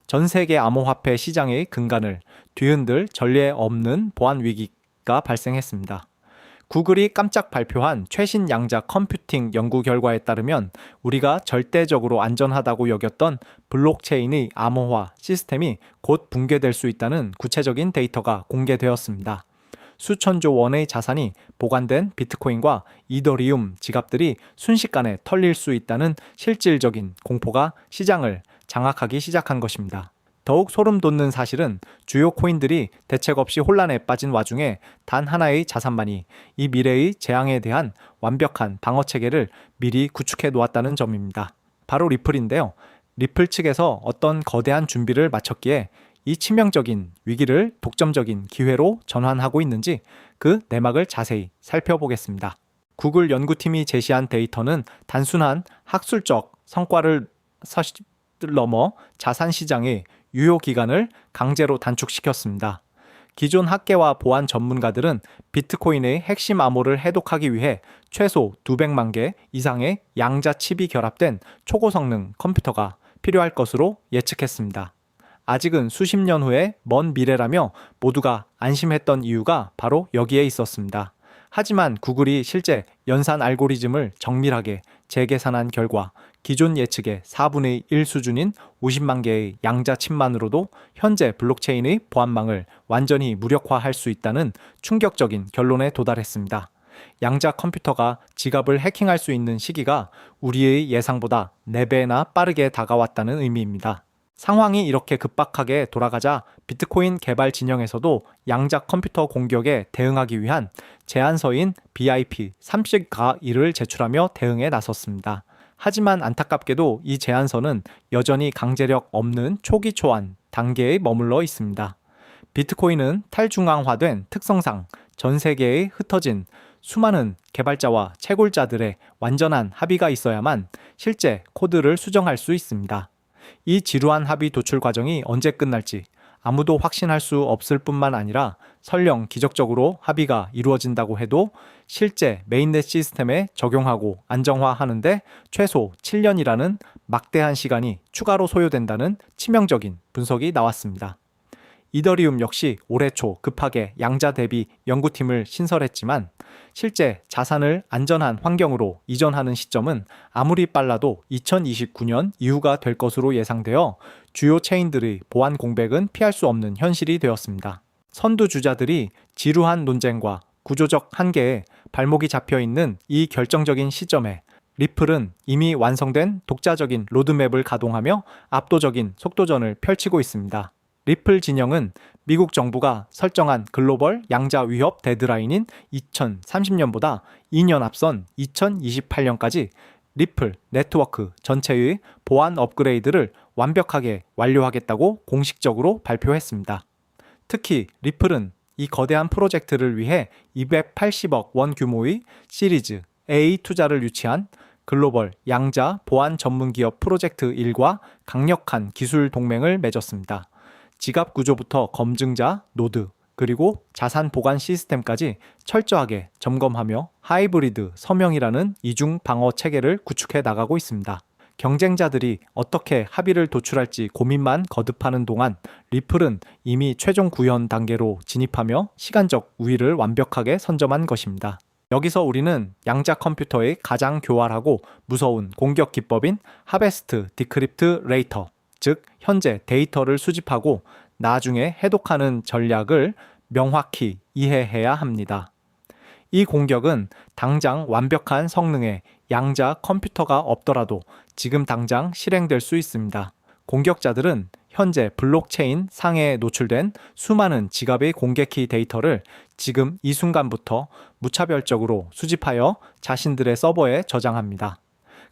전 세계 암호화폐 시장의 근간을 뒤흔들 전례 없는 보안 위기가 발생했습니다. 구글이 깜짝 발표한 최신 양자 컴퓨팅 연구 결과에 따르면 우리가 절대적으로 안전하다고 여겼던 블록체인의 암호화 시스템이 곧 붕괴될 수 있다는 구체적인 데이터가 공개되었습니다. 수천조 원의 자산이 보관된 비트코인과 이더리움 지갑들이 순식간에 털릴 수 있다는 실질적인 공포가 시장을 장악하기 시작한 것입니다. 더욱 소름 돋는 사실은 주요 코인들이 대책 없이 혼란에 빠진 와중에 단 하나의 자산만이 이 미래의 재앙에 대한 완벽한 방어 체계를 미리 구축해 놓았다는 점입니다. 바로 리플인데요. 리플 측에서 어떤 거대한 준비를 마쳤기에 이 치명적인 위기를 독점적인 기회로 전환하고 있는지 그 내막을 자세히 살펴보겠습니다. 구글 연구팀이 제시한 데이터는 단순한 학술적 성과를 넘어 자산 시장의 유효 기간을 강제로 단축시켰습니다. 기존 학계와 보안 전문가들은 비트코인의 핵심 암호를 해독하기 위해 최소 200만 개 이상의 양자 칩이 결합된 초고성능 컴퓨터가 필요할 것으로 예측했습니다. 아직은 수십 년 후의 먼 미래라며 모두가 안심했던 이유가 바로 여기에 있었습니다. 하지만 구글이 실제 연산 알고리즘을 정밀하게 재계산한 결과 기존 예측의 4분의 1 수준인 50만 개의 양자 칩만으로도 현재 블록체인의 보안망을 완전히 무력화할 수 있다는 충격적인 결론에 도달했습니다. 양자 컴퓨터가 지갑을 해킹할 수 있는 시기가 우리의 예상보다 4배나 빠르게 다가왔다는 의미입니다. 상황이 이렇게 급박하게 돌아가자 비트코인 개발 진영에서도 양자 컴퓨터 공격에 대응하기 위한 제안서인 BIP30가일을 제출하며 대응에 나섰습니다. 하지만 안타깝게도 이 제안서는 여전히 강제력 없는 초기 초안 단계에 머물러 있습니다. 비트코인은 탈중앙화된 특성상 전 세계에 흩어진 수많은 개발자와 채굴자들의 완전한 합의가 있어야만 실제 코드를 수정할 수 있습니다. 이 지루한 합의 도출 과정이 언제 끝날지 아무도 확신할 수 없을 뿐만 아니라 설령 기적적으로 합의가 이루어진다고 해도 실제 메인넷 시스템에 적용하고 안정화하는데 최소 7년이라는 막대한 시간이 추가로 소요된다는 치명적인 분석이 나왔습니다. 이더리움 역시 올해 초 급하게 양자 대비 연구팀을 신설했지만 실제 자산을 안전한 환경으로 이전하는 시점은 아무리 빨라도 2029년 이후가 될 것으로 예상되어 주요 체인들의 보안 공백은 피할 수 없는 현실이 되었습니다. 선두주자들이 지루한 논쟁과 구조적 한계에 발목이 잡혀있는 이 결정적인 시점에 리플은 이미 완성된 독자적인 로드맵을 가동하며 압도적인 속도전을 펼치고 있습니다. 리플 진영은 미국 정부가 설정한 글로벌 양자 위협 데드라인인 2030년보다 2년 앞선 2028년까지 리플 네트워크 전체의 보안 업그레이드를 완벽하게 완료하겠다고 공식적으로 발표했습니다. 특히 리플은 이 거대한 프로젝트를 위해 280억 원 규모의 시리즈 A 투자를 유치한 글로벌 양자 보안 전문 기업 프로젝트 1과 강력한 기술 동맹을 맺었습니다. 지갑 구조부터 검증자, 노드, 그리고 자산 보관 시스템까지 철저하게 점검하며 하이브리드 서명이라는 이중 방어 체계를 구축해 나가고 있습니다. 경쟁자들이 어떻게 합의를 도출할지 고민만 거듭하는 동안 리플은 이미 최종 구현 단계로 진입하며 시간적 우위를 완벽하게 선점한 것입니다. 여기서 우리는 양자 컴퓨터의 가장 교활하고 무서운 공격 기법인 하베스트 디크립트 레이터, 즉 현재 데이터를 수집하고 나중에 해독하는 전략을 명확히 이해해야 합니다. 이 공격은 당장 완벽한 성능의 양자 컴퓨터가 없더라도 지금 당장 실행될 수 있습니다. 공격자들은 현재 블록체인 상해에 노출된 수많은 지갑의 공개키 데이터를 지금 이 순간부터 무차별적으로 수집하여 자신들의 서버에 저장합니다.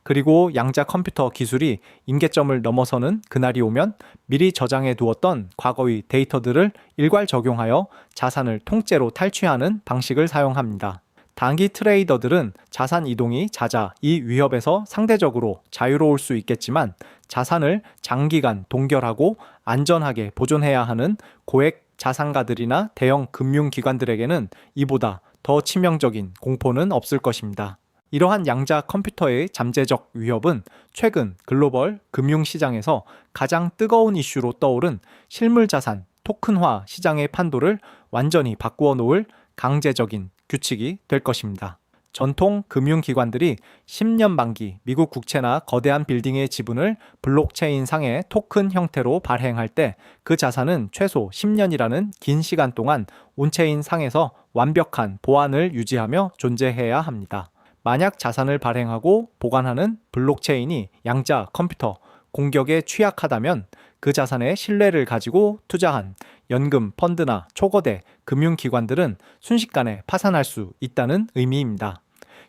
그리고 양자 컴퓨터 기술이 임계점을 넘어서는 그날이 오면 미리 저장해 두었던 과거의 데이터들을 일괄 적용하여 자산을 통째로 탈취하는 방식을 사용합니다. 단기 트레이더들은 자산 이동이 잦아 이 위협에서 상대적으로 자유로울 수 있겠지만 자산을 장기간 동결하고 안전하게 보존해야 하는 고액 자산가들이나 대형 금융기관들에게는 이보다 더 치명적인 공포는 없을 것입니다. 이러한 양자 컴퓨터의 잠재적 위협은 최근 글로벌 금융시장에서 가장 뜨거운 이슈로 떠오른 실물자산 토큰화 시장의 판도를 완전히 바꾸어 놓을 강제적인 규칙이 될 것입니다. 전통 금융기관들이 10년 만기 미국 국채나 거대한 빌딩의 지분을 블록체인 상의 토큰 형태로 발행할 때 그 자산은 최소 10년이라는 긴 시간 동안 온체인 상에서 완벽한 보안을 유지하며 존재해야 합니다. 만약 자산을 발행하고 보관하는 블록체인이 양자 컴퓨터 공격에 취약하다면 그 자산의 신뢰를 가지고 투자한 연금, 펀드나 초거대 금융기관들은 순식간에 파산할 수 있다는 의미입니다.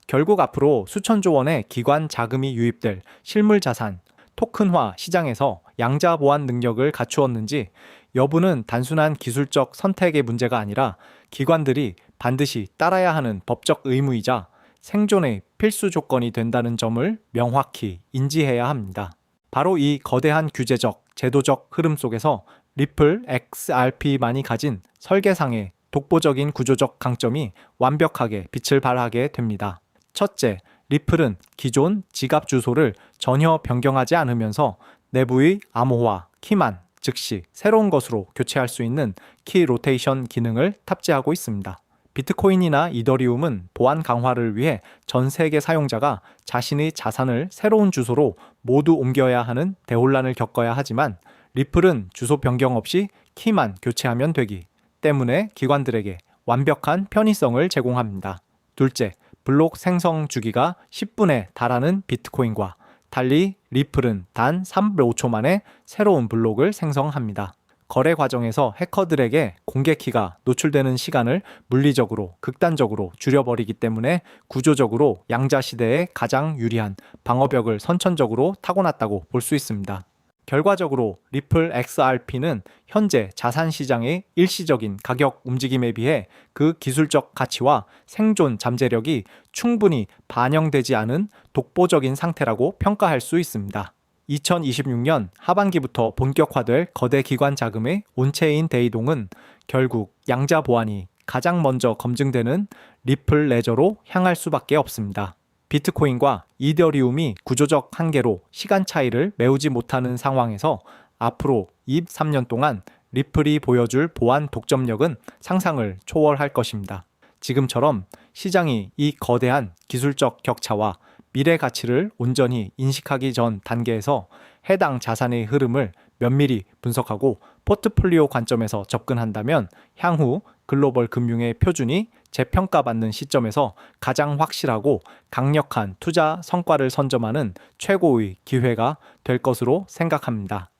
결국 앞으로 수천조 원의 기관 자금이 유입될 실물자산, 토큰화 시장에서 양자 보안 능력을 갖추었는지 여부는 단순한 기술적 선택의 문제가 아니라 기관들이 반드시 따라야 하는 법적 의무이자 생존의 필수 조건이 된다는 점을 명확히 인지해야 합니다. 바로 이 거대한 규제적, 제도적 흐름 속에서 리플 XRP만이 가진 설계상의 독보적인 구조적 강점이 완벽하게 빛을 발하게 됩니다. 첫째, 리플은 기존 지갑 주소를 전혀 변경하지 않으면서 내부의 암호화, 키만, 즉시 새로운 것으로 교체할 수 있는 키 로테이션 기능을 탑재하고 있습니다. 비트코인이나 이더리움은 보안 강화를 위해 전 세계 사용자가 자신의 자산을 새로운 주소로 모두 옮겨야 하는 대혼란을 겪어야 하지만 리플은 주소 변경 없이 키만 교체하면 되기 때문에 기관들에게 완벽한 편의성을 제공합니다. 둘째, 블록 생성 주기가 10분에 달하는 비트코인과 달리 리플은 단 305초 만에 새로운 블록을 생성합니다. 거래 과정에서 해커들에게 공개키가 노출되는 시간을 물리적으로 극단적으로 줄여버리기 때문에 구조적으로 양자 시대에 가장 유리한 방어벽을 선천적으로 타고났다고 볼 수 있습니다. 결과적으로 리플 XRP는 현재 자산 시장의 일시적인 가격 움직임에 비해 그 기술적 가치와 생존 잠재력이 충분히 반영되지 않은 독보적인 상태라고 평가할 수 있습니다. 2026년 하반기부터 본격화될 거대 기관 자금의 온체인 대이동은 결국 양자 보안이 가장 먼저 검증되는 리플 레저로 향할 수밖에 없습니다. 비트코인과 이더리움이 구조적 한계로 시간 차이를 메우지 못하는 상황에서 앞으로 23년 동안 리플이 보여줄 보안 독점력은 상상을 초월할 것입니다. 지금처럼 시장이 이 거대한 기술적 격차와 미래 가치를 온전히 인식하기 전 단계에서 해당 자산의 흐름을 면밀히 분석하고 포트폴리오 관점에서 접근한다면 향후 글로벌 금융의 표준이 재평가받는 시점에서 가장 확실하고 강력한 투자 성과를 선점하는 최고의 기회가 될 것으로 생각합니다.